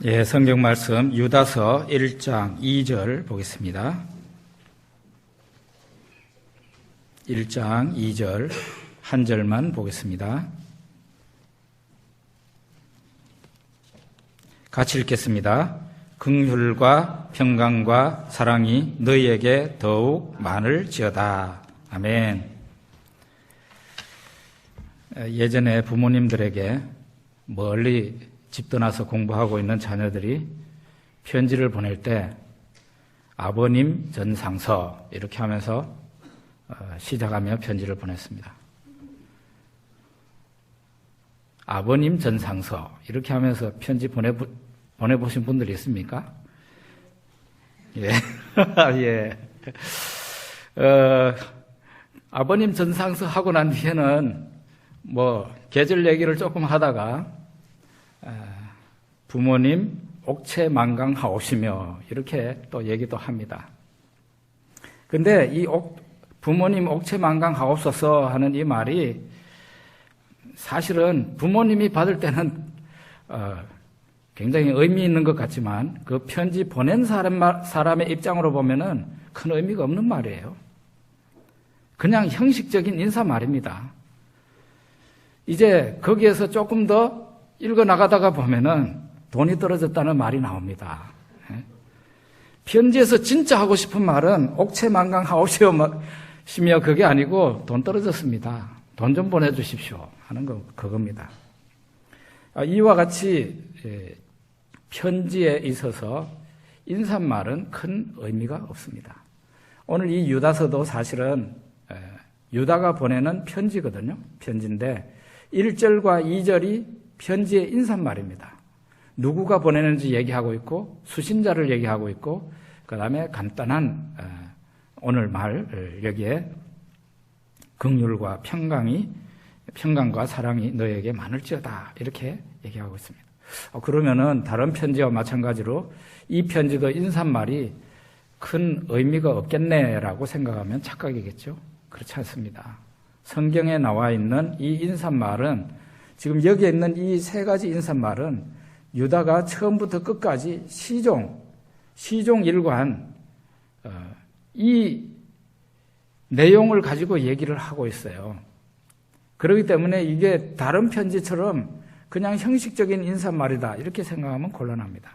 예, 성경 말씀 유다서 1장 2절 보겠습니다. 1장 2절 한 절만 보겠습니다. 같이 읽겠습니다. 긍휼과 평강과 사랑이 너희에게 더욱 많을지어다. 아멘. 예전에 부모님들에게 멀리 집 떠나서 공부하고 있는 자녀들이 편지를 보낼 때 아버님 전상서 이렇게 하면서 시작하며 편지를 보냈습니다. 아버님 전상서 이렇게 하면서 편지 보내보신 분들이 있습니까? 예. 예. 아버님 전상서 하고 난 뒤에는 계절 얘기를 조금 하다가 부모님 옥체만강하오시며 이렇게 또 얘기도 합니다. 근데 이 부모님 옥체만강하옵소서 하는 이 말이 사실은 부모님이 받을 때는 굉장히 의미 있는 것 같지만 그 편지 보낸 사람의 입장으로 보면은 큰 의미가 없는 말이에요. 그냥 형식적인 인사 말입니다. 이제 거기에서 조금 더 읽어나가다가 보면은 돈이 떨어졌다는 말이 나옵니다. 편지에서 진짜 하고 싶은 말은 옥체만강하오시며 그게 아니고 돈 떨어졌습니다. 돈 좀 보내주십시오 하는 그겁니다. 이와 같이 편지에 있어서 인사말은 큰 의미가 없습니다. 오늘 이 유다서도 사실은 유다가 보내는 편지거든요. 편지인데 1절과 2절이 편지의 인사말입니다. 누구가 보내는지 얘기하고 있고 수신자를 얘기하고 있고 그 다음에 간단한 오늘 말 여기에 긍휼과 평강과 사랑이 너에게 많을지어다 이렇게 얘기하고 있습니다. 그러면은 다른 편지와 마찬가지로 이 편지도 인사말이 큰 의미가 없겠네라고 생각하면 착각이겠죠? 그렇지 않습니다. 성경에 나와 있는 이 인사말은 지금 여기에 있는 이 세 가지 인사말은 유다가 처음부터 끝까지 시종 일관 이 내용을 가지고 얘기를 하고 있어요. 그렇기 때문에 이게 다른 편지처럼 그냥 형식적인 인사말이다 이렇게 생각하면 곤란합니다.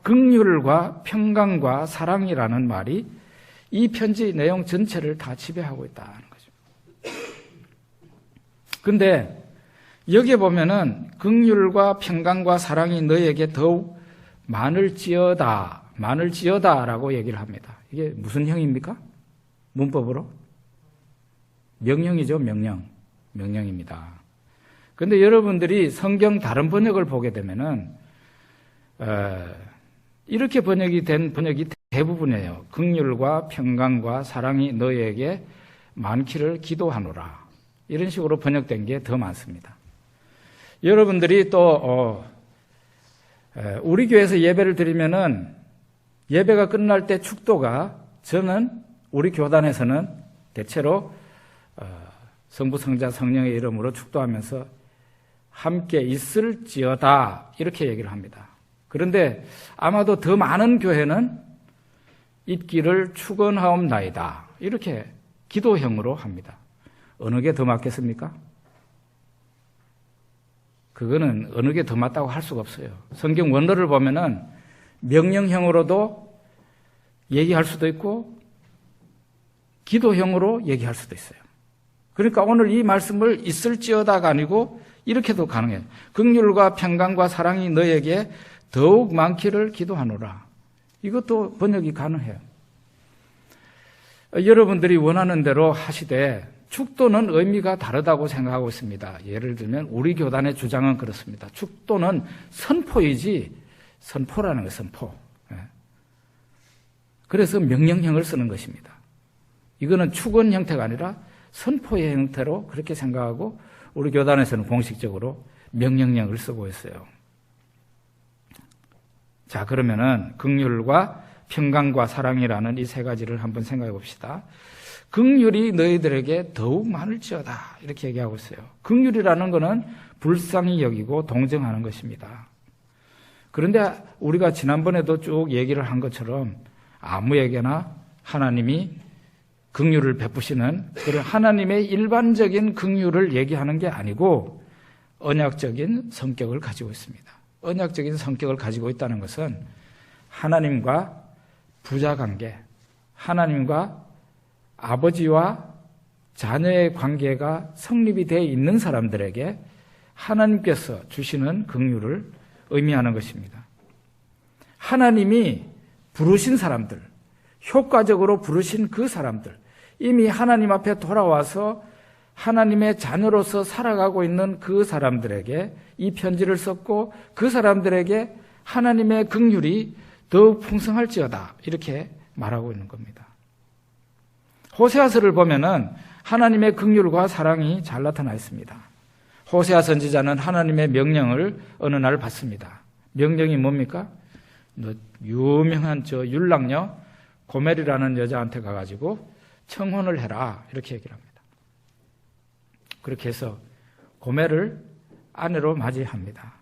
긍휼과 평강과 사랑이라는 말이 이 편지 내용 전체를 다 지배하고 있다는 거죠. 근데 여기에 보면은 긍휼과 평강과 사랑이 너에게 더욱 많을지어다라고 얘기를 합니다. 이게 무슨 형입니까? 문법으로? 명령이죠, 명령입니다. 근데 여러분들이 성경 다른 번역을 보게 되면은 이렇게 번역이 된 번역이 대부분이에요. 긍휼과 평강과 사랑이 너에게 많기를 기도하노라. 이런 식으로 번역된 게 더 많습니다. 여러분들이 또 우리 교회에서 예배를 드리면은 예배가 끝날 때 축도가 저는 우리 교단에서는 대체로 성부, 성자, 성령의 이름으로 축도하면서 함께 있을지어다 이렇게 얘기를 합니다. 그런데 아마도 더 많은 교회는 있기를 축원하옵나이다 이렇게 기도형으로 합니다. 어느 게 더 맞겠습니까? 그거는 어느 게 더 맞다고 할 수가 없어요. 성경 원어를 보면은 명령형으로도 얘기할 수도 있고 기도형으로 얘기할 수도 있어요. 그러니까 오늘 이 말씀을 있을지어다가 아니고 이렇게도 가능해요. 긍휼과 평강과 사랑이 너에게 더욱 많기를 기도하노라. 이것도 번역이 가능해요. 여러분들이 원하는 대로 하시되 축도는 의미가 다르다고 생각하고 있습니다. 예를 들면 우리 교단의 주장은 그렇습니다. 축도는 선포이지 선포라는 거예요. 선포. 그래서 명령형을 쓰는 것입니다. 이거는 축원 형태가 아니라 선포의 형태로 그렇게 생각하고 우리 교단에서는 공식적으로 명령형을 쓰고 있어요. 자, 그러면은 긍휼과 평강과 사랑이라는 이 세 가지를 한번 생각해 봅시다. 긍휼이 너희들에게 더욱 많을지어다 이렇게 얘기하고 있어요. 긍휼이라는 것은 불쌍히 여기고 동정하는 것입니다. 그런데 우리가 지난번에도 쭉 얘기를 한 것처럼 아무에게나 하나님이 긍휼을 베푸시는 그런 하나님의 일반적인 긍휼을 얘기하는 게 아니고 언약적인 성격을 가지고 있습니다. 언약적인 성격을 가지고 있다는 것은 하나님과 부자관계, 하나님과 아버지와 자녀의 관계가 성립이 되어 있는 사람들에게 하나님께서 주시는 긍휼을 의미하는 것입니다. 하나님이 부르신 사람들, 효과적으로 부르신 그 사람들, 이미 하나님 앞에 돌아와서 하나님의 자녀로서 살아가고 있는 그 사람들에게 이 편지를 썼고 그 사람들에게 하나님의 긍휼이 더욱 풍성할지어다 이렇게 말하고 있는 겁니다. 호세아서를 보면은 하나님의 긍휼과 사랑이 잘 나타나 있습니다. 호세아 선지자는 하나님의 명령을 어느 날 받습니다. 명령이 뭡니까? 유명한 율랑녀 고멜이라는 여자한테 가가지고 청혼을 해라 이렇게 얘기를 합니다. 그렇게 해서 고멜을 아내로 맞이합니다.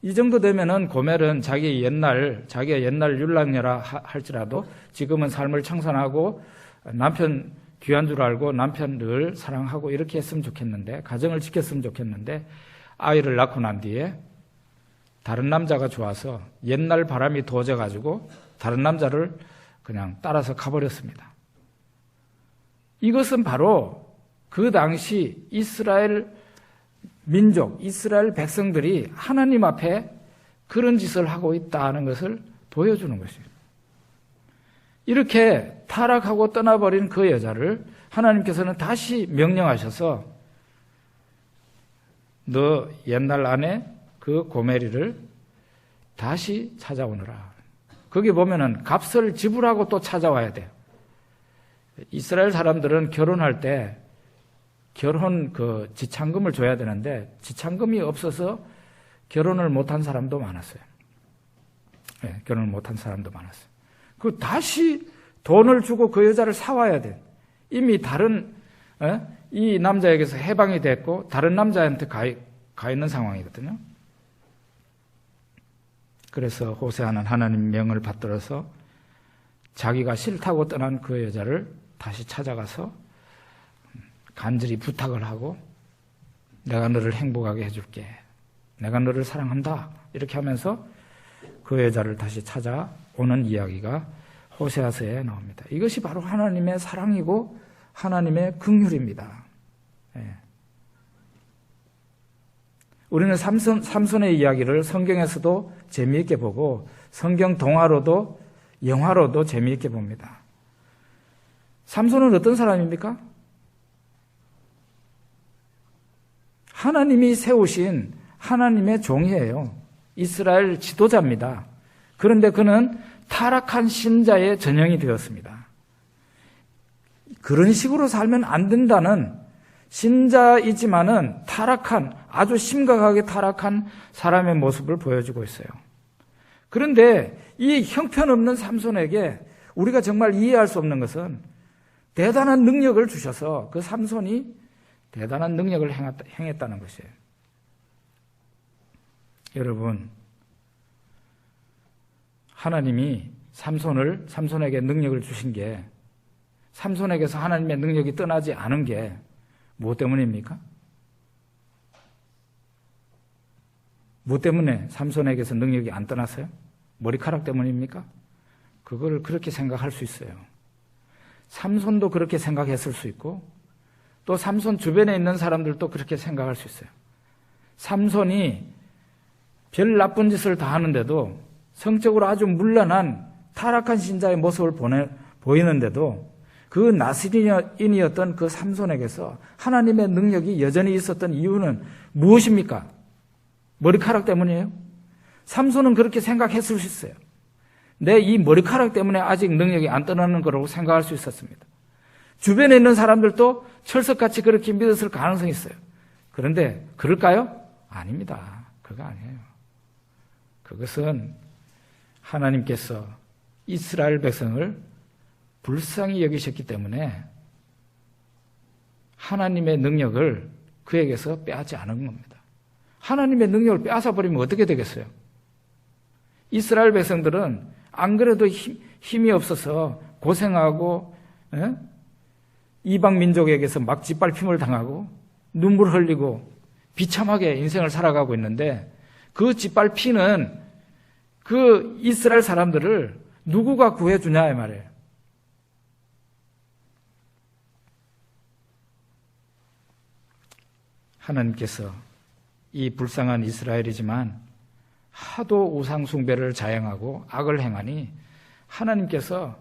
이 정도 되면은 고멜은 자기가 옛날 율랑녀라 할지라도 지금은 삶을 청산하고 남편 귀한 줄 알고 남편을 사랑하고 이렇게 했으면 좋겠는데, 가정을 지켰으면 좋겠는데, 아이를 낳고 난 뒤에 다른 남자가 좋아서 옛날 바람이 도져가지고 다른 남자를 그냥 따라서 가버렸습니다. 이것은 바로 그 당시 이스라엘 민족, 이스라엘 백성들이 하나님 앞에 그런 짓을 하고 있다는 것을 보여주는 것입니다. 이렇게 타락하고 떠나버린 그 여자를 하나님께서는 다시 명령하셔서 너 옛날 아내 그 고멜이를 다시 찾아오너라. 거기 보면은 값을 지불하고 또 찾아와야 돼요. 이스라엘 사람들은 결혼할 때 결혼 그 지참금을 줘야 되는데 지참금이 없어서 결혼을 못한 사람도 많았어요. 네, 결혼을 못한 사람도 많았어요. 그 다시 돈을 주고 그 여자를 사와야 돼. 이미 다른 이 남자에게서 해방이 됐고 다른 남자한테 가 있는 상황이거든요. 그래서 호세아는 하나님 명을 받들어서 자기가 싫다고 떠난 그 여자를 다시 찾아가서 간절히 부탁을 하고 내가 너를 행복하게 해줄게. 내가 너를 사랑한다. 이렇게 하면서 그 여자를 다시 찾아오는 이야기가 호세아서에 나옵니다. 이것이 바로 하나님의 사랑이고 하나님의 긍휼입니다. 예. 우리는 삼손의 이야기를 성경에서도 재미있게 보고 성경 동화로도 영화로도 재미있게 봅니다. 삼손은 어떤 사람입니까? 하나님이 세우신 하나님의 종이에요. 이스라엘 지도자입니다. 그런데 그는 타락한 신자의 전형이 되었습니다. 그런 식으로 살면 안 된다는 신자이지만은 타락한, 아주 심각하게 타락한 사람의 모습을 보여주고 있어요. 그런데 이 형편없는 삼손에게 우리가 정말 이해할 수 없는 것은 대단한 능력을 주셔서 그 삼손이 대단한 능력을 행했다는 것이에요. 여러분, 하나님이 삼손에게 능력을 주신 게 삼손에게서 하나님의 능력이 떠나지 않은 게 무엇 때문입니까? 무엇 때문에 삼손에게서 능력이 안 떠났어요? 머리카락 때문입니까? 그걸 그렇게 생각할 수 있어요. 삼손도 그렇게 생각했을 수 있고 또 삼손 주변에 있는 사람들도 그렇게 생각할 수 있어요. 삼손이 별 나쁜 짓을 다 하는데도 성적으로 아주 문란한 타락한 신자의 모습을 보이는데도 그 나스린이었던 그 삼손에게서 하나님의 능력이 여전히 있었던 이유는 무엇입니까? 머리카락 때문이에요? 삼손은 그렇게 생각했을 수 있어요. 내 이 머리카락 때문에 아직 능력이 안 떠나는 거라고 생각할 수 있었습니다. 주변에 있는 사람들도 철석같이 그렇게 믿었을 가능성이 있어요. 그런데 그럴까요? 아닙니다. 그거 아니에요. 그것은 하나님께서 이스라엘 백성을 불쌍히 여기셨기 때문에 하나님의 능력을 그에게서 빼앗지 않은 겁니다. 하나님의 능력을 빼앗아버리면 어떻게 되겠어요? 이스라엘 백성들은 안 그래도 힘이 없어서 고생하고 이방 민족에게서 막 짓밟힘을 당하고 눈물 흘리고 비참하게 인생을 살아가고 있는데 그 짓밟히는 그 이스라엘 사람들을 누구가 구해주냐 이 말이에요. 하나님께서 이 불쌍한 이스라엘이지만 하도 우상 숭배를 자행하고 악을 행하니 하나님께서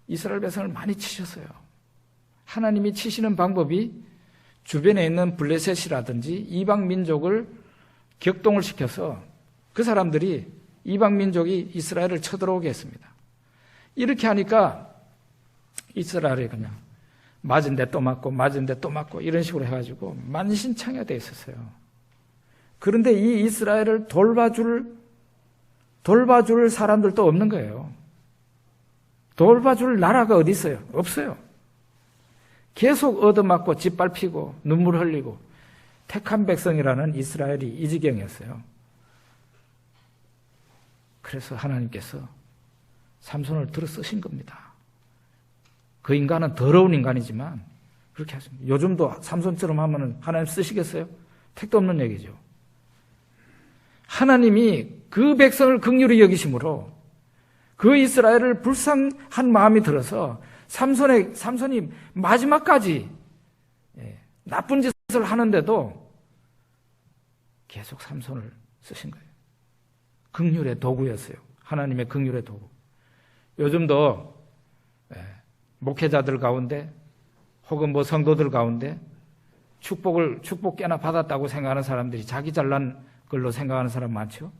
이스라엘 백성을 많이 치셨어요. 하나님이 치시는 방법이 주변에 있는 블레셋이라든지 이방 민족을 격동을 시켜서 그 사람들이 이방 민족이 이스라엘을 쳐들어오게 했습니다. 이렇게 하니까 이스라엘이 그냥 맞은 데 또 맞고 맞은 데 또 맞고 이런 식으로 해가지고 만신창이가 있었어요. 그런데 이 이스라엘을 돌봐줄 사람들도 없는 거예요. 돌봐줄 나라가 어디 있어요? 없어요. 계속 얻어맞고 짓밟히고 눈물 흘리고 택한 백성이라는 이스라엘이 이 지경이었어요. 그래서 하나님께서 삼손을 들어 쓰신 겁니다. 그 인간은 더러운 인간이지만 그렇게 하십니다. 요즘도 삼손처럼 하면 하나님 쓰시겠어요? 택도 없는 얘기죠. 하나님이 그 백성을 긍휼히 여기심으로 그 이스라엘을 불쌍한 마음이 들어서 삼손이 마지막까지 나쁜 짓을 하는데도 계속 삼손을 쓰신 거예요. 긍휼의 도구였어요. 하나님의 긍휼의 도구. 요즘도 목회자들 가운데 혹은 성도들 가운데 축복 꽤나 받았다고 생각하는 사람들이 자기 잘난 걸로 생각하는 사람 많죠?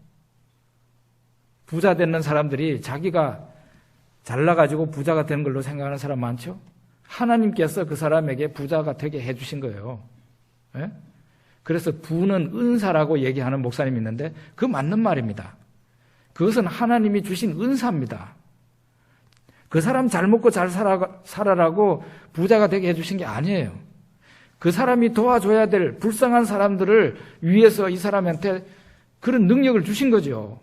부자 되는 사람들이 자기가 잘나가지고 부자가 되는 걸로 생각하는 사람 많죠? 하나님께서 그 사람에게 부자가 되게 해주신 거예요. 그래서 부는 은사라고 얘기하는 목사님이 있는데 그 맞는 말입니다. 그것은 하나님이 주신 은사입니다. 그 사람 잘 먹고 잘 살아라고 부자가 되게 해주신 게 아니에요. 그 사람이 도와줘야 될 불쌍한 사람들을 위해서 이 사람한테 그런 능력을 주신 거죠.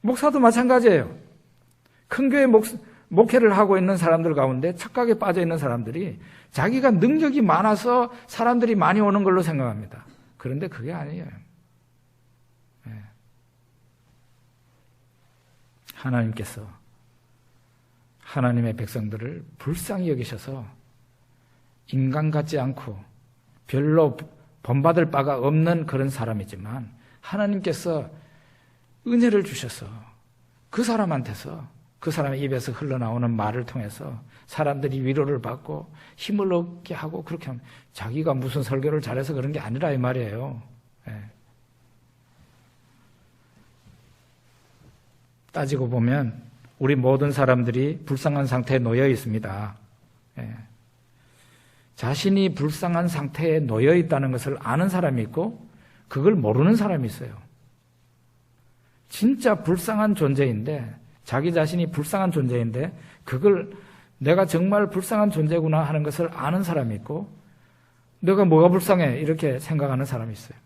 목사도 마찬가지예요. 큰 교회 목회를 하고 있는 사람들 가운데 착각에 빠져 있는 사람들이 자기가 능력이 많아서 사람들이 많이 오는 걸로 생각합니다. 그런데 그게 아니에요. 하나님께서 하나님의 백성들을 불쌍히 여기셔서 인간 같지 않고 별로 본받을 바가 없는 그런 사람이지만 하나님께서 은혜를 주셔서 그 사람한테서 그 사람의 입에서 흘러나오는 말을 통해서 사람들이 위로를 받고 힘을 얻게 하고 그렇게 하면 자기가 무슨 설교를 잘해서 그런 게 아니라 이 말이에요. 따지고 보면 우리 모든 사람들이 불쌍한 상태에 놓여 있습니다. 자신이 불쌍한 상태에 놓여 있다는 것을 아는 사람이 있고 그걸 모르는 사람이 있어요. 진짜 불쌍한 존재인데 자기 자신이 불쌍한 존재인데 그걸 내가 정말 불쌍한 존재구나 하는 것을 아는 사람이 있고 내가 뭐가 불쌍해 이렇게 생각하는 사람이 있어요.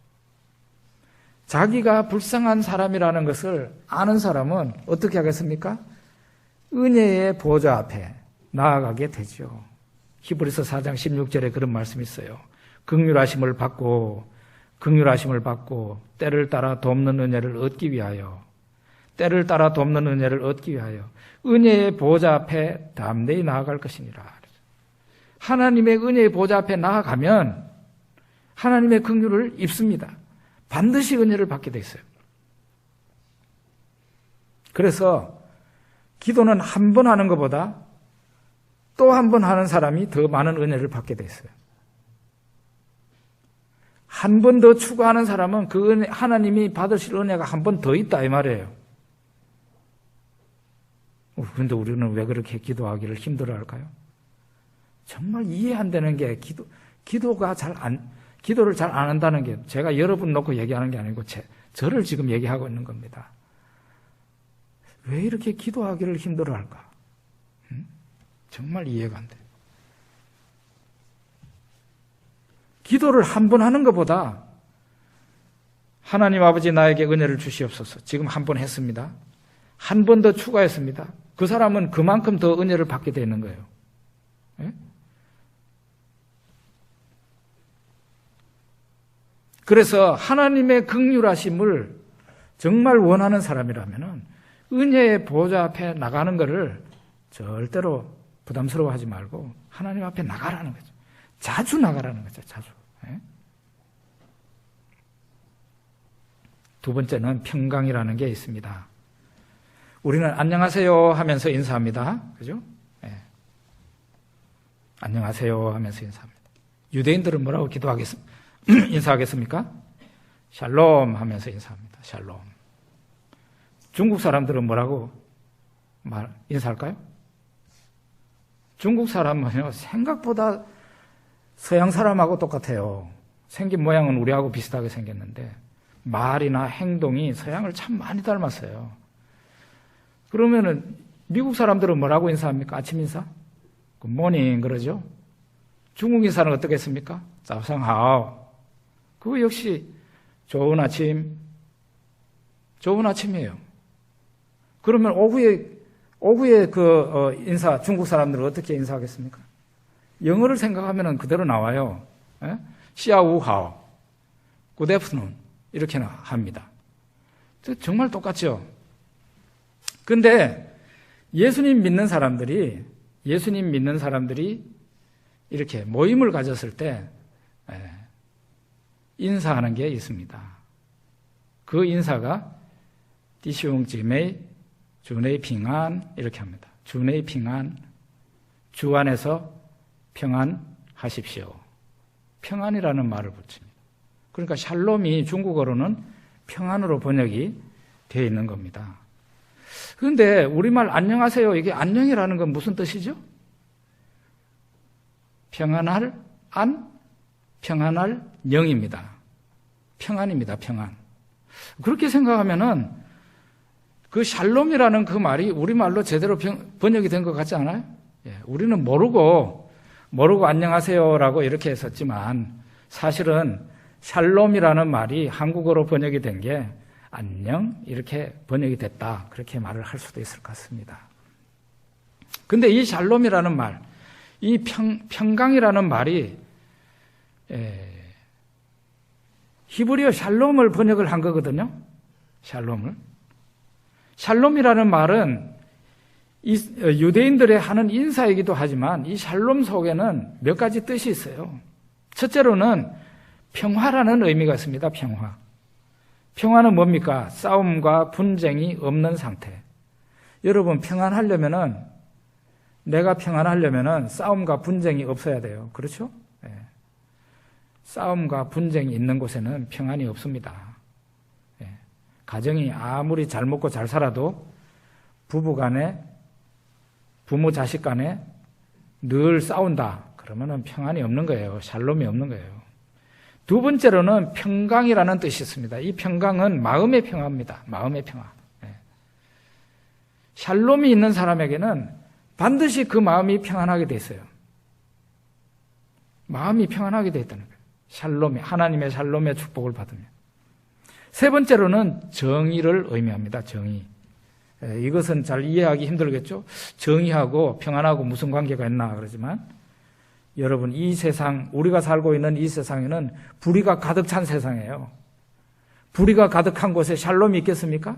자기가 불쌍한 사람이라는 것을 아는 사람은 어떻게 하겠습니까? 은혜의 보좌 앞에 나아가게 되죠. 히브리서 4장 16절에 그런 말씀이 있어요. 긍휼하심을 받고 때를 따라 돕는 은혜를 얻기 위하여 은혜의 보좌 앞에 담대히 나아갈 것이니라. 하나님의 은혜의 보좌 앞에 나아가면 하나님의 긍휼을 입습니다. 반드시 은혜를 받게 돼 있어요. 그래서 기도는 한 번 하는 것보다 또 한 번 하는 사람이 더 많은 은혜를 받게 돼 있어요. 한 번 더 추구하는 사람은 그 은혜, 하나님이 받으실 은혜가 한 번 더 있다 이 말이에요. 그런데 우리는 왜 그렇게 기도하기를 힘들어할까요? 정말 이해 안 되는 게 기도를 잘 안 한다는 게 제가 여러분 놓고 얘기하는 게 아니고 저를 지금 얘기하고 있는 겁니다. 왜 이렇게 기도하기를 힘들어할까? 정말 이해가 안 돼. 기도를 한 번 하는 것보다 하나님 아버지 나에게 은혜를 주시옵소서. 지금 한 번 했습니다. 한 번 더 추가했습니다. 그 사람은 그만큼 더 은혜를 받게 되는 거예요. 예? 그래서 하나님의 긍휼하심을 정말 원하는 사람이라면 은혜의 보좌 앞에 나가는 것을 절대로 부담스러워하지 말고 하나님 앞에 나가라는 거죠. 자주 나가라는 거죠. 자주. 예? 두 번째는 평강이라는 게 있습니다. 우리는 안녕하세요 하면서 인사합니다. 그죠? 예. 안녕하세요 하면서 인사합니다. 유대인들은 뭐라고 인사하겠습니까? 샬롬 하면서 인사합니다. 샬롬. 중국 사람들은 뭐라고 인사할까요? 중국 사람은요, 생각보다 서양 사람하고 똑같아요. 생긴 모양은 우리하고 비슷하게 생겼는데 말이나 행동이 서양을 참 많이 닮았어요. 그러면은 미국 사람들은 뭐라고 인사합니까? 아침 인사? 굿모닝 그러죠? 중국 인사는 어떻게 했습니까? 짜오상하오. 그거 역시 좋은 아침, 좋은 아침이에요. 그러면 오후에 인사, 중국 사람들은 어떻게 인사하겠습니까? 영어를 생각하면 그대로 나와요. 시아우하오, 굿애프터눈 이렇게 합니다. 정말 똑같죠? 근데 예수님 믿는 사람들이 이렇게 모임을 가졌을 때 인사하는 게 있습니다. 그 인사가 디시웅지메이 주네이 핑안 이렇게 합니다. 주네이 핑안, 주 안에서 평안하십시오. 평안이라는 말을 붙입니다. 그러니까 샬롬이 중국어로는 평안으로 번역이 되어 있는 겁니다. 그런데 우리말 안녕하세요, 이게 안녕이라는 건 무슨 뜻이죠? 평안할 안, 평안할 영입니다. 평안입니다. 평안. 그렇게 생각하면은 그 샬롬이라는 그 말이 우리말로 제대로 번역이 된 것 같지 않아요? 예, 우리는 모르고 안녕하세요라고 이렇게 했었지만 사실은 샬롬이라는 말이 한국어로 번역이 된 게 안녕 이렇게 번역이 됐다. 그렇게 말을 할 수도 있을 것 같습니다. 근데 이 샬롬이라는 말, 이 평강이라는 말이 히브리어 샬롬을 번역을 한 거거든요. 샬롬이라는 말은 유대인들의 하는 인사이기도 하지만 이 샬롬 속에는 몇 가지 뜻이 있어요. 첫째로는 평화라는 의미가 있습니다. 평화. 평화는 뭡니까? 싸움과 분쟁이 없는 상태. 여러분, 내가 평안하려면은 싸움과 분쟁이 없어야 돼요. 그렇죠? 네. 싸움과 분쟁이 있는 곳에는 평안이 없습니다. 네. 가정이 아무리 잘 먹고 잘 살아도 부부 간에, 부모 자식 간에 늘 싸운다. 그러면은 평안이 없는 거예요. 샬롬이 없는 거예요. 두 번째로는 평강이라는 뜻이 있습니다. 이 평강은 마음의 평화입니다. 마음의 평화. 네. 샬롬이 있는 사람에게는 반드시 그 마음이 평안하게 돼 있어요. 마음이 평안하게 돼 있다는 거예요. 하나님의 샬롬의 축복을 받으면. 세 번째로는 정의를 의미합니다. 정의. 이것은 잘 이해하기 힘들겠죠? 정의하고 평안하고 무슨 관계가 있나 그러지만 여러분, 이 세상, 우리가 살고 있는 이 세상에는 불의가 가득 찬 세상이에요. 불의가 가득한 곳에 샬롬이 있겠습니까?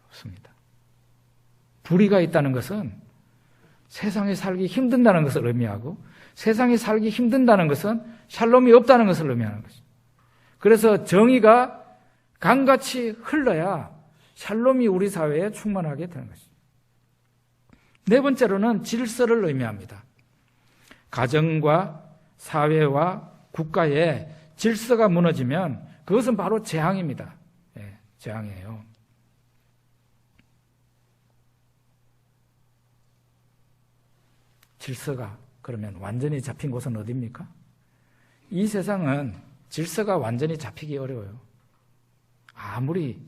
없습니다. 불의가 있다는 것은 세상에 살기 힘든다는 것을 의미하고 세상에 살기 힘든다는 것은 샬롬이 없다는 것을 의미하는 것입니다. 그래서 정의가 강같이 흘러야 샬롬이 우리 사회에 충만하게 되는 것입니다. 네 번째로는 질서를 의미합니다. 가정과 사회와 국가의 질서가 무너지면 그것은 바로 재앙입니다. 네, 재앙이에요. 질서가 그러면 완전히 잡힌 곳은 어디입니까? 이 세상은 질서가 완전히 잡히기 어려워요. 아무리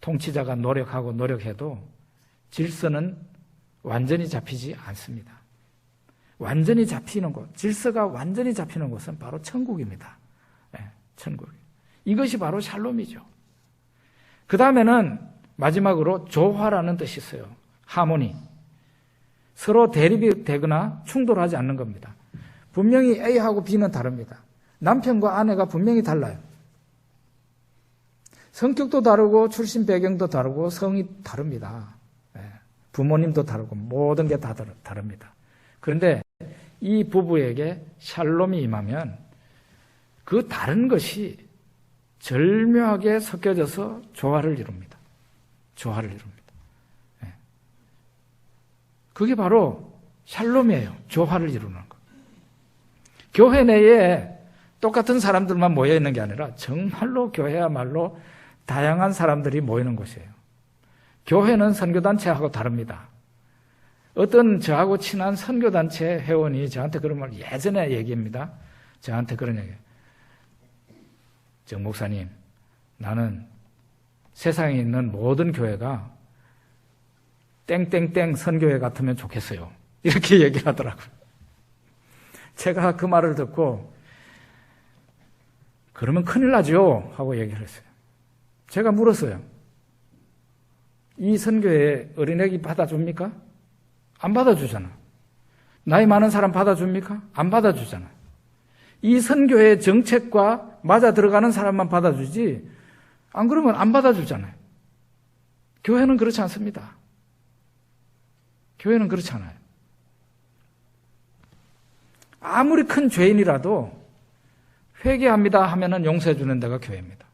통치자가 노력해도 질서는 완전히 잡히지 않습니다. 완전히 잡히는 곳, 질서가 완전히 잡히는 곳은 바로 천국입니다. 네, 천국. 이것이 바로 샬롬이죠. 그 다음에는 마지막으로 조화라는 뜻이 있어요. 하모니. 서로 대립이 되거나 충돌하지 않는 겁니다. 분명히 A하고 B는 다릅니다. 남편과 아내가 분명히 달라요. 성격도 다르고 출신 배경도 다르고 성이 다릅니다. 부모님도 다르고 모든 게 다 다릅니다. 그런데 이 부부에게 샬롬이 임하면 그 다른 것이 절묘하게 섞여져서 조화를 이룹니다. 조화를 이룹니다. 그게 바로 샬롬이에요. 조화를 이루는 것. 교회 내에 똑같은 사람들만 모여 있는 게 아니라 정말로 교회야말로 다양한 사람들이 모이는 곳이에요. 교회는 선교단체하고 다릅니다. 어떤 저하고 친한 선교단체 회원이 저한테 그런 말 예전에 얘기합니다. 저한테 그런 얘기예요. 정 목사님, 나는 세상에 있는 모든 교회가 땡땡땡 선교회 같으면 좋겠어요. 이렇게 얘기를 하더라고요. 제가 그 말을 듣고 그러면 큰일 나죠 하고 얘기를 했어요. 제가 물었어요. 이 선교회 어린애기 받아줍니까? 안 받아주잖아. 나이 많은 사람 받아줍니까? 안 받아주잖아. 이 선교회의 정책과 맞아 들어가는 사람만 받아주지 안 그러면 안 받아주잖아요. 교회는 그렇지 않습니다. 교회는 그렇지 않아요. 아무리 큰 죄인이라도 회개합니다 하면은 용서해 주는 데가 교회입니다.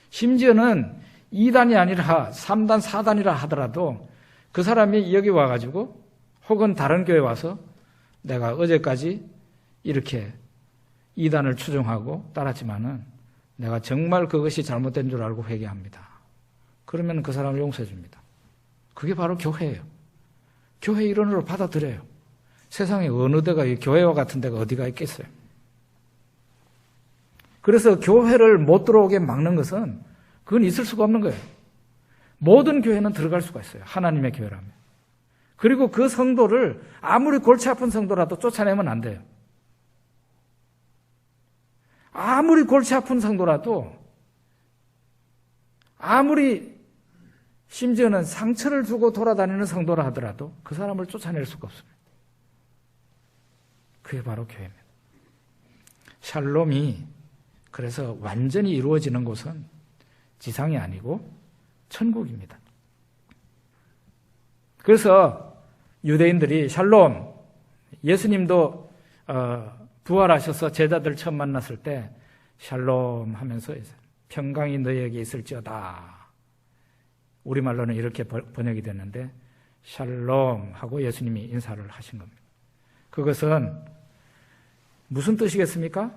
심지어는 2단이 아니라 3단, 4단이라 하더라도 그 사람이 여기 와가지고 혹은 다른 교회 와서 내가 어제까지 이렇게 2단을 추종하고 따랐지만은 내가 정말 그것이 잘못된 줄 알고 회개합니다. 그러면 그 사람을 용서해 줍니다. 그게 바로 교회예요. 교회 일원으로 받아들여요. 세상에 어느 데가 교회와 같은 데가 어디가 있겠어요. 그래서 교회를 못 들어오게 막는 것은 그건 있을 수가 없는 거예요. 모든 교회는 들어갈 수가 있어요. 하나님의 교회라면. 그리고 그 성도를 아무리 골치 아픈 성도라도 쫓아내면 안 돼요. 아무리 골치 아픈 성도라도 아무리 심지어는 상처를 주고 돌아다니는 성도라 하더라도 그 사람을 쫓아낼 수가 없습니다. 그게 바로 교회입니다. 샬롬이 그래서 완전히 이루어지는 곳은 지상이 아니고 천국입니다. 그래서 유대인들이 샬롬, 예수님도 부활하셔서 제자들 처음 만났을 때 샬롬 하면서 평강이 너희에게 있을지어다. 우리말로는 이렇게 번역이 됐는데 샬롬 하고 예수님이 인사를 하신 겁니다. 그것은 무슨 뜻이겠습니까?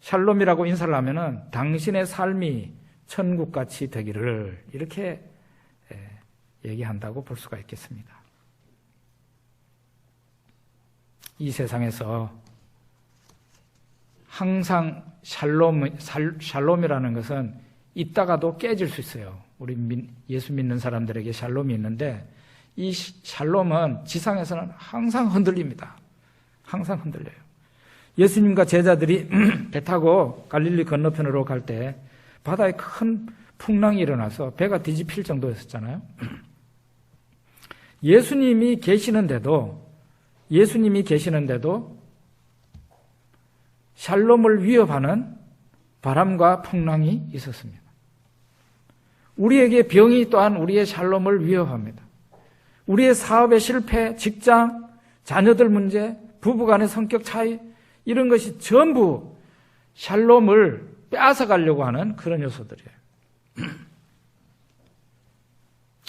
샬롬이라고 인사를 하면은 당신의 삶이 천국같이 되기를 이렇게 얘기한다고 볼 수가 있겠습니다. 이 세상에서 항상 샬롬이라는 것은 있다가도 깨질 수 있어요. 우리 예수 믿는 사람들에게 샬롬이 있는데 이 샬롬은 지상에서는 항상 흔들립니다. 항상 흔들려요. 예수님과 제자들이 배 타고 갈릴리 건너편으로 갈 때 바다에 큰 풍랑이 일어나서 배가 뒤집힐 정도였었잖아요. 예수님이 계시는데도 샬롬을 위협하는 바람과 풍랑이 있었습니다. 우리에게 병이 또한 우리의 샬롬을 위협합니다. 우리의 사업의 실패, 직장, 자녀들 문제, 부부간의 성격 차이 이런 것이 전부 샬롬을 빼앗아가려고 하는 그런 요소들이에요.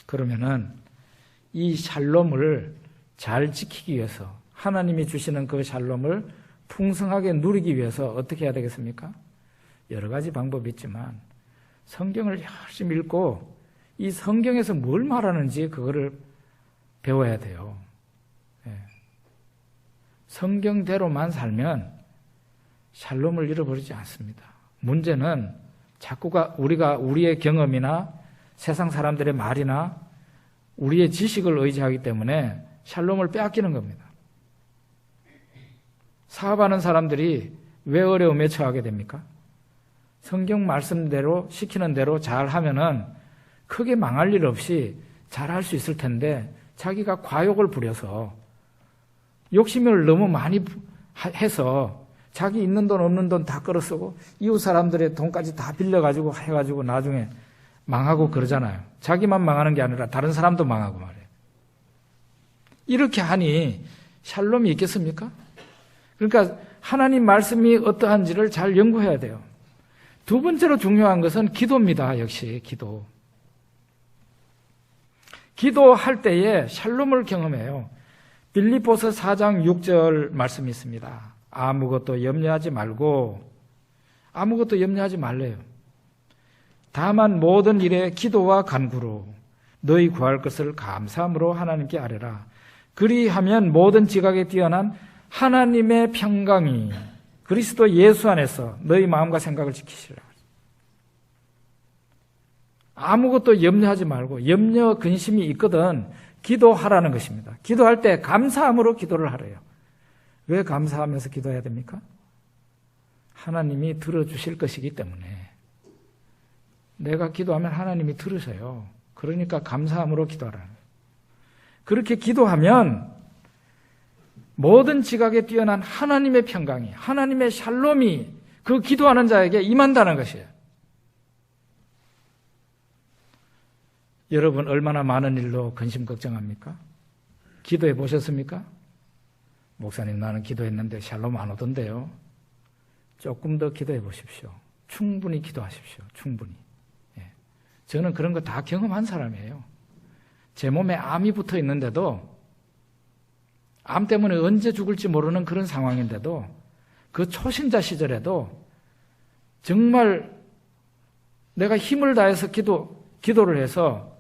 그러면은 이 샬롬을 잘 지키기 위해서 하나님이 주시는 그 샬롬을 풍성하게 누리기 위해서 어떻게 해야 되겠습니까? 여러 가지 방법이 있지만 성경을 열심히 읽고 이 성경에서 뭘 말하는지 그거를 배워야 돼요. 성경대로만 살면 샬롬을 잃어버리지 않습니다. 문제는 자꾸가 우리가 우리의 경험이나 세상 사람들의 말이나 우리의 지식을 의지하기 때문에 샬롬을 빼앗기는 겁니다. 사업하는 사람들이 왜 어려움에 처하게 됩니까? 성경 말씀대로 시키는 대로 잘 하면은 크게 망할 일 없이 잘 할 수 있을 텐데 자기가 과욕을 부려서 욕심을 너무 많이 해서 자기 있는 돈 없는 돈 다 끌어쓰고 이웃 사람들의 돈까지 다 빌려가지고 해가지고 나중에 망하고 그러잖아요. 자기만 망하는 게 아니라 다른 사람도 망하고 말이에요. 이렇게 하니 샬롬이 있겠습니까? 그러니까 하나님 말씀이 어떠한지를 잘 연구해야 돼요. 두 번째로 중요한 것은 기도입니다. 역시 기도. 기도할 때에 샬롬을 경험해요. 빌립보서 4장 6절 말씀이 있습니다. 아무것도 염려하지 말고, 아무것도 염려하지 말래요. 다만 모든 일에 기도와 간구로 너희 구할 것을 감사함으로 하나님께 아뢰라. 그리하면 모든 지각에 뛰어난 하나님의 평강이 그리스도 예수 안에서 너희 마음과 생각을 지키시라. 아무것도 염려하지 말고, 염려 근심이 있거든 기도하라는 것입니다. 기도할 때 감사함으로 기도를 하래요. 왜 감사하면서 기도해야 됩니까? 하나님이 들어주실 것이기 때문에. 내가 기도하면 하나님이 들으세요. 그러니까 감사함으로 기도하라는 거예요. 그렇게 기도하면 모든 지각에 뛰어난 하나님의 평강이, 하나님의 샬롬이 그 기도하는 자에게 임한다는 것이에요. 여러분 얼마나 많은 일로 근심 걱정합니까? 기도해 보셨습니까? 목사님 나는 기도했는데 샬롬 안 오던데요. 조금 더 기도해 보십시오. 충분히 기도하십시오. 충분히. 예. 저는 그런 거 다 경험한 사람이에요. 제 몸에 암이 붙어 있는데도, 암 때문에 언제 죽을지 모르는 그런 상황인데도, 그 초신자 시절에도 정말 내가 힘을 다해서 기도를 해서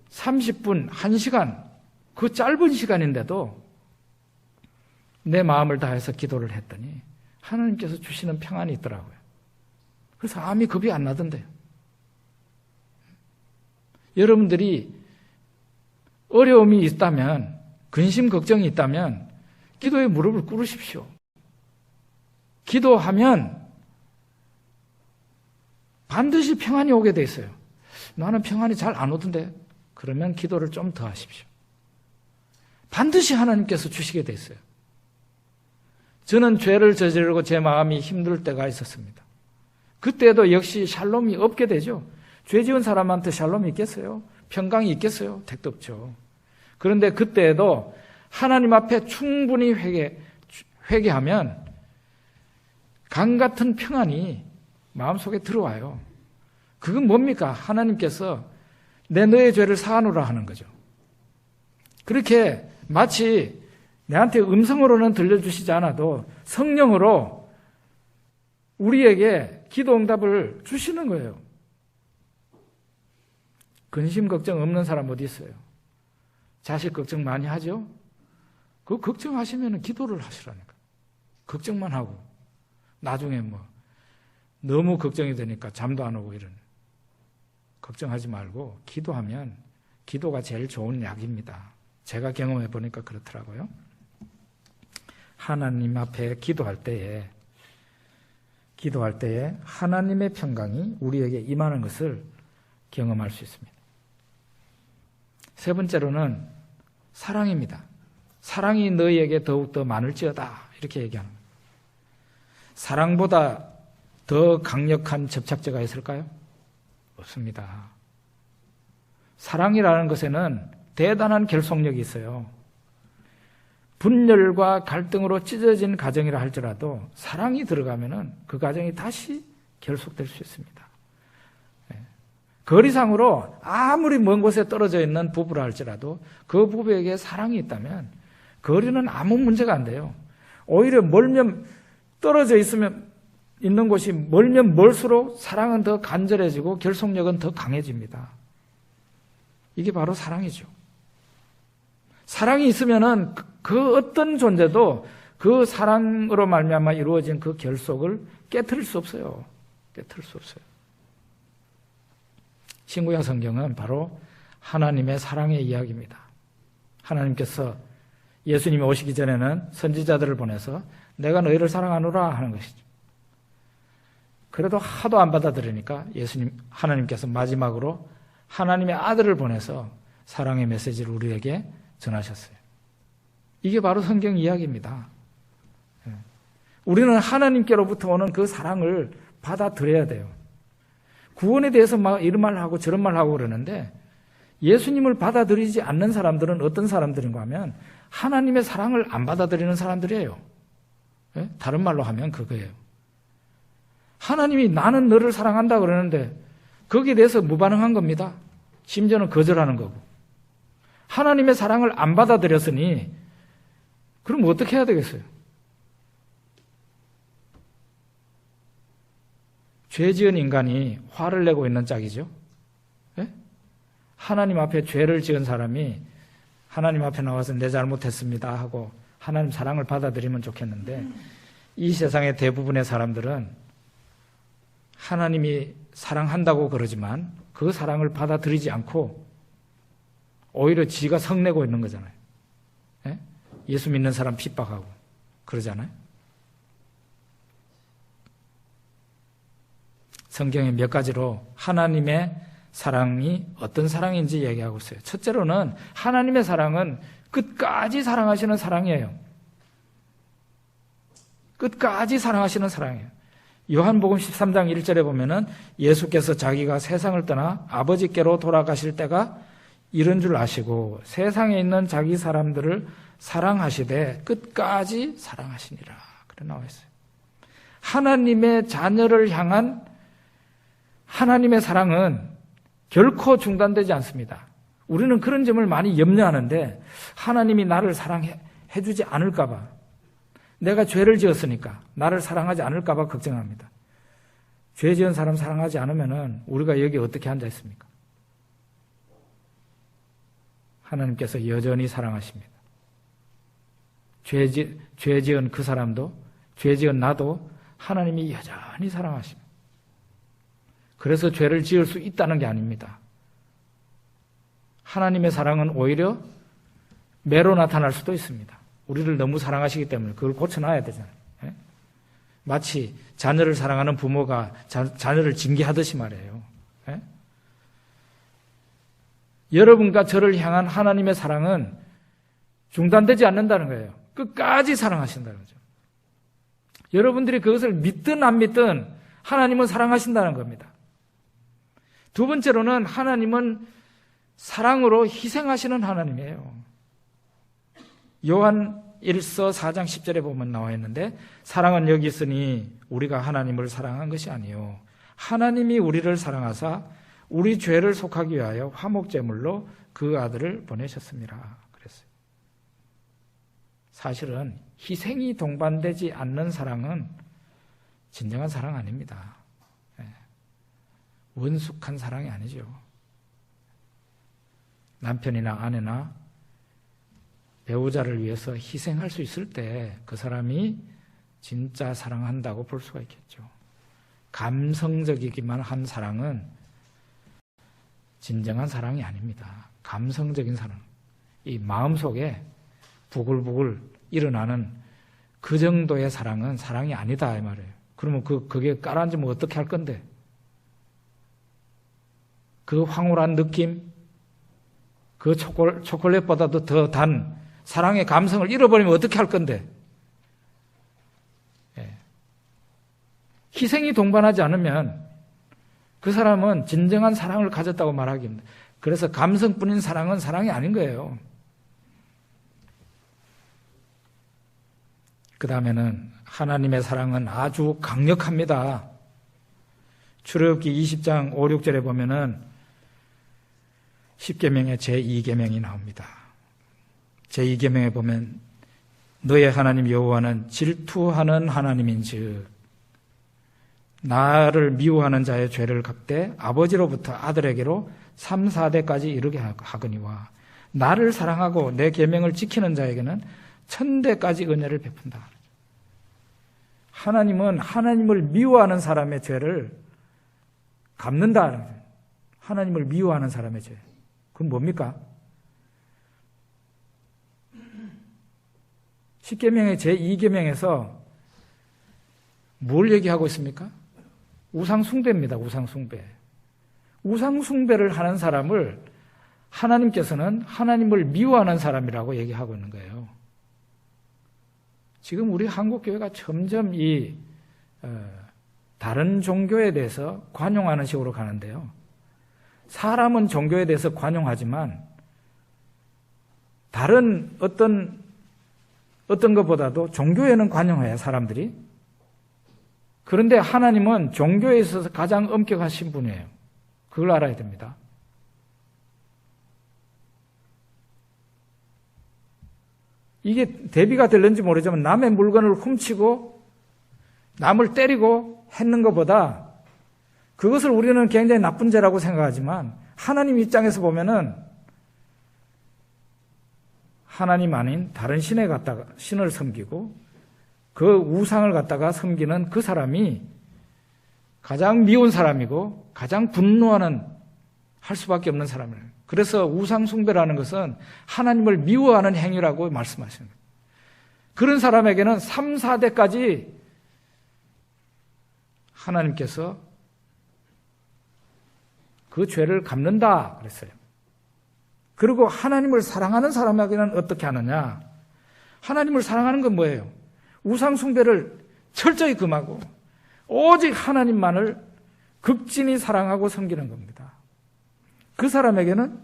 30분, 1시간, 그 짧은 시간인데도 내 마음을 다해서 기도를 했더니 하나님께서 주시는 평안이 있더라고요. 그래서 암이 겁이 안 나던데요. 여러분들이 어려움이 있다면, 근심 걱정이 있다면 기도에 무릎을 꿇으십시오. 기도하면 반드시 평안이 오게 돼 있어요. 나는 평안이 잘 안 오던데. 그러면 기도를 좀 더 하십시오. 반드시 하나님께서 주시게 돼 있어요. 저는 죄를 저지르고 제 마음이 힘들 때가 있었습니다. 그때도 역시 샬롬이 없게 되죠. 죄 지은 사람한테 샬롬이 있겠어요? 평강이 있겠어요? 택도 없죠. 그런데 그때에도 하나님 앞에 충분히 회개하면 강 같은 평안이 마음속에 들어와요. 그건 뭡니까? 하나님께서 너의 죄를 사하노라 하는 거죠. 그렇게 마치 내한테 음성으로는 들려주시지 않아도 성령으로 우리에게 기도 응답을 주시는 거예요. 근심 걱정 없는 사람 어디 있어요? 자식 걱정 많이 하죠? 그 걱정하시면 기도를 하시라니까. 걱정만 하고 나중에 너무 걱정이 되니까 잠도 안 오고 이런. 걱정하지 말고 기도하면 기도가 제일 좋은 약입니다. 제가 경험해 보니까 그렇더라고요. 하나님 앞에 기도할 때에 하나님의 평강이 우리에게 임하는 것을 경험할 수 있습니다. 세 번째로는 사랑입니다. 사랑이 너희에게 더욱더 많을지어다 이렇게 얘기하는 거예요. 사랑보다 더 강력한 접착제가 있을까요? 없습니다. 사랑이라는 것에는 대단한 결속력이 있어요. 분열과 갈등으로 찢어진 가정이라 할지라도 사랑이 들어가면은 그 가정이 다시 결속될 수 있습니다. 거리상으로 아무리 먼 곳에 떨어져 있는 부부라 할지라도 그 부부에게 사랑이 있다면 거리는 아무 문제가 안 돼요. 오히려 떨어져 있는 곳이 멀면 멀수록 사랑은 더 간절해지고 결속력은 더 강해집니다. 이게 바로 사랑이죠. 사랑이 있으면은 그 어떤 존재도 그 사랑으로 말미암아 이루어진 그 결속을 깨트릴 수 없어요. 깨트릴 수 없어요. 신구약 성경은 바로 하나님의 사랑의 이야기입니다. 하나님께서 예수님이 오시기 전에는 선지자들을 보내서 내가 너희를 사랑하노라 하는 것이죠. 그래도 하도 안 받아들이니까 하나님께서 마지막으로 하나님의 아들을 보내서 사랑의 메시지를 우리에게 전하셨어요. 이게 바로 성경 이야기입니다. 우리는 하나님께로부터 오는 그 사랑을 받아들여야 돼요. 구원에 대해서 막 이런 말 하고 저런 말 하고 그러는데 예수님을 받아들이지 않는 사람들은 어떤 사람들인가 하면 하나님의 사랑을 안 받아들이는 사람들이에요. 다른 말로 하면 그거예요. 하나님이 나는 너를 사랑한다 그러는데 거기에 대해서 무반응한 겁니다. 심지어는 거절하는 거고. 하나님의 사랑을 안 받아들였으니 그럼 어떻게 해야 되겠어요? 죄 지은 인간이 화를 내고 있는 짝이죠. 예? 하나님 앞에 죄를 지은 사람이 하나님 앞에 나와서 내 잘못했습니다 하고 하나님 사랑을 받아들이면 좋겠는데 이 세상의 대부분의 사람들은 하나님이 사랑한다고 그러지만 그 사랑을 받아들이지 않고 오히려 지가 성내고 있는 거잖아요. 예? 예수 믿는 사람 핍박하고 그러잖아요. 성경에 몇 가지로 하나님의 사랑이 어떤 사랑인지 얘기하고 있어요. 첫째로는 하나님의 사랑은 끝까지 사랑하시는 사랑이에요. 끝까지 사랑하시는 사랑이에요. 요한복음 13장 1절에 보면은 예수께서 자기가 세상을 떠나 아버지께로 돌아가실 때가 이런 줄 아시고 세상에 있는 자기 사람들을 사랑하시되 끝까지 사랑하시니라. 그래 나와 있어요. 하나님의 자녀를 향한 하나님의 사랑은 결코 중단되지 않습니다. 우리는 그런 점을 많이 염려하는데 하나님이 나를 사랑해 주지 않을까 봐, 내가 죄를 지었으니까 나를 사랑하지 않을까 봐 걱정합니다. 죄 지은 사람 사랑하지 않으면 우리가 여기 어떻게 앉아 있습니까? 하나님께서 여전히 사랑하십니다. 죄 지은 그 사람도, 죄 지은 나도 하나님이 여전히 사랑하십니다. 그래서 죄를 지을 수 있다는 게 아닙니다. 하나님의 사랑은 오히려 매로 나타날 수도 있습니다. 우리를 너무 사랑하시기 때문에 그걸 고쳐놔야 되잖아요. 예? 마치 자녀를 사랑하는 부모가 자녀를 징계하듯이 말이에요. 예? 여러분과 저를 향한 하나님의 사랑은 중단되지 않는다는 거예요. 끝까지 사랑하신다는 거죠. 여러분들이 그것을 믿든 안 믿든 하나님은 사랑하신다는 겁니다. 두 번째로는 하나님은 사랑으로 희생하시는 하나님이에요. 요한 1서 4장 10절에 보면 나와 있는데 사랑은 여기 있으니 우리가 하나님을 사랑한 것이 아니요 하나님이 우리를 사랑하사 우리 죄를 속하기 위하여 화목제물로 그 아들을 보내셨습니다. 그랬어요. 사실은 희생이 동반되지 않는 사랑은 진정한 사랑 아닙니다. 원숙한 사랑이 아니죠. 남편이나 아내나 배우자를 위해서 희생할 수 있을 때 그 사람이 진짜 사랑한다고 볼 수가 있겠죠. 감성적이기만 한 사랑은 진정한 사랑이 아닙니다. 감성적인 사랑, 이 마음속에 부글부글 일어나는 그 정도의 사랑은 사랑이 아니다 이 말이에요. 그러면 그게 깔아앉으면 어떻게 할 건데? 그 황홀한 느낌, 그 초콜릿보다도 더 단 사랑의 감성을 잃어버리면 어떻게 할 건데? 예. 희생이 동반하지 않으면 그 사람은 진정한 사랑을 가졌다고 말하기입니다. 그래서 감성뿐인 사랑은 사랑이 아닌 거예요. 그 다음에는 하나님의 사랑은 아주 강력합니다. 출애굽기 20장 5, 6절에 보면은 10계명의 제2계명이 나옵니다. 제2계명에 보면 너의 하나님 여호와는 질투하는 하나님인즉 나를 미워하는 자의 죄를 갚되 아버지로부터 아들에게로 3, 4대까지 이르게 하거니와 나를 사랑하고 내 계명을 지키는 자에게는 1000대까지 은혜를 베푼다. 하나님은 하나님을 미워하는 사람의 죄를 갚는다. 하나님을 미워하는 사람의 죄. 그건 뭡니까? 10계명의 제2계명에서 뭘 얘기하고 있습니까? 우상숭배입니다. 우상숭배. 우상숭배를 하는 사람을 하나님께서는 하나님을 미워하는 사람이라고 얘기하고 있는 거예요. 지금 우리 한국교회가 점점 다른 종교에 대해서 관용하는 식으로 가는데요. 사람은 종교에 대해서 관용하지만 다른 어떤 것보다도 종교에는 관용해요, 사람들이. 그런데 하나님은 종교에 있어서 가장 엄격하신 분이에요. 그걸 알아야 됩니다. 이게 대비가 될는지 모르지만 남의 물건을 훔치고 남을 때리고 했는 것보다 그것을 우리는 굉장히 나쁜 죄라고 생각하지만 하나님 입장에서 보면은 하나님 아닌 다른 신을 섬기고 그 우상을 갖다가 섬기는 그 사람이 가장 미운 사람이고 가장 분노하는 할 수밖에 없는 사람이에요. 그래서 우상 숭배라는 것은 하나님을 미워하는 행위라고 말씀하시는 거예요. 그런 사람에게는 3, 4대까지 하나님께서 그 죄를 갚는다 그랬어요. 그리고 하나님을 사랑하는 사람에게는 어떻게 하느냐? 하나님을 사랑하는 건 뭐예요? 우상 숭배를 철저히 금하고 오직 하나님만을 극진히 사랑하고 섬기는 겁니다. 그 사람에게는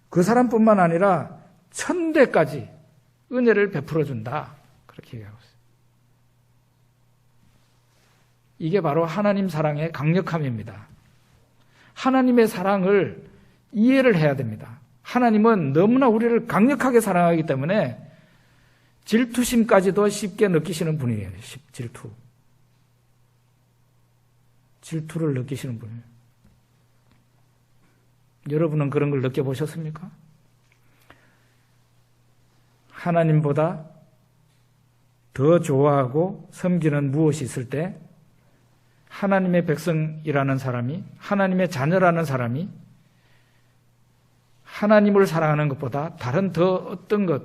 그 사람뿐만 아니라 1000대까지 은혜를 베풀어 준다. 그렇게 얘기하고 있어요. 이게 바로 하나님 사랑의 강력함입니다. 하나님의 사랑을 이해를 해야 됩니다. 하나님은 너무나 우리를 강력하게 사랑하기 때문에 질투심까지도 쉽게 느끼시는 분이에요. 질투를 느끼시는 분이에요. 여러분은 그런 걸 느껴보셨습니까? 하나님보다 더 좋아하고 섬기는 무엇이 있을 때 하나님의 백성이라는 사람이, 하나님의 자녀라는 사람이 하나님을 사랑하는 것보다 다른 더 어떤 것,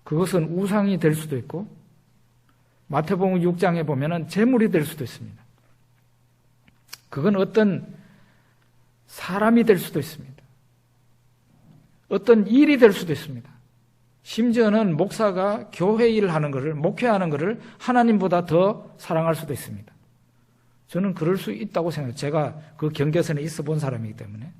그것은 우상이 될 수도 있고 마태복음 6장에 보면은 재물이 될 수도 있습니다. 그건 어떤 사람이 될 수도 있습니다. 어떤 일이 될 수도 있습니다. 심지어는 목사가 교회 일을 하는 것을, 목회하는 것을 하나님보다 더 사랑할 수도 있습니다. 저는 그럴 수 있다고 생각해요. 제가 그 경계선에 있어 본 사람이기 때문에.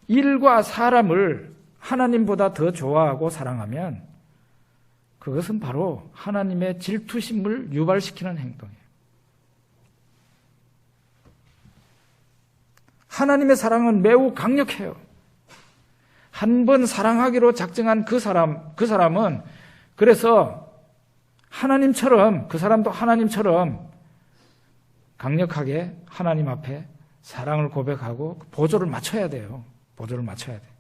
일과 사람을 하나님보다 더 좋아하고 사랑하면 그것은 바로 하나님의 질투심을 유발시키는 행동이에요. 하나님의 사랑은 매우 강력해요. 한 번 사랑하기로 작정한 그 사람은 그래서 하나님처럼, 그 사람도 하나님처럼 강력하게 하나님 앞에 사랑을 고백하고 보조를 맞춰야 돼요. 보조를 맞춰야 돼요.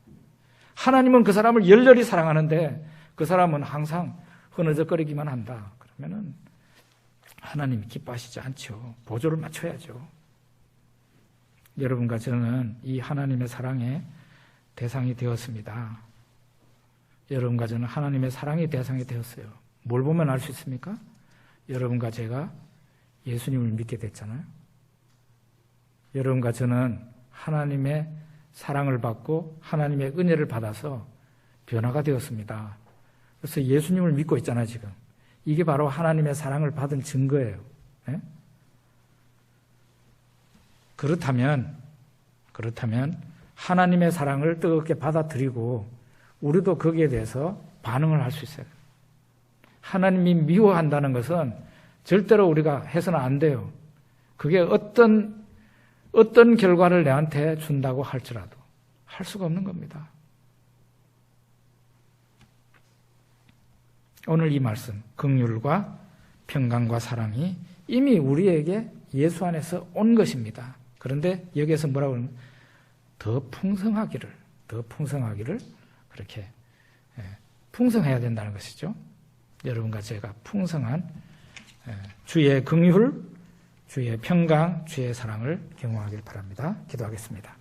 하나님은 그 사람을 열렬히 사랑하는데 그 사람은 항상 흐느적거리기만 한다. 그러면은 하나님이 기뻐하시지 않죠. 보조를 맞춰야죠. 여러분과 저는 이 하나님의 사랑의 대상이 되었습니다. 여러분과 저는 하나님의 사랑의 대상이 되었어요. 뭘 보면 알 수 있습니까? 여러분과 제가 예수님을 믿게 됐잖아요. 여러분과 저는 하나님의 사랑을 받고 하나님의 은혜를 받아서 변화가 되었습니다. 그래서 예수님을 믿고 있잖아요, 지금. 이게 바로 하나님의 사랑을 받은 증거예요. 네? 그렇다면 하나님의 사랑을 뜨겁게 받아들이고 우리도 거기에 대해서 반응을 할 수 있어요. 하나님이 미워한다는 것은 절대로 우리가 해서는 안 돼요. 그게 어떤 결과를 내한테 준다고 할지라도 할 수가 없는 겁니다. 오늘 이 말씀, 긍휼과 평강과 사랑이 이미 우리에게 예수 안에서 온 것입니다. 그런데 여기에서 뭐라고 하냐면 더 풍성하기를 그렇게 풍성해야 된다는 것이죠. 여러분과 제가 풍성한 주의 긍휼, 주의 평강, 주의 사랑을 경험하길 바랍니다. 기도하겠습니다.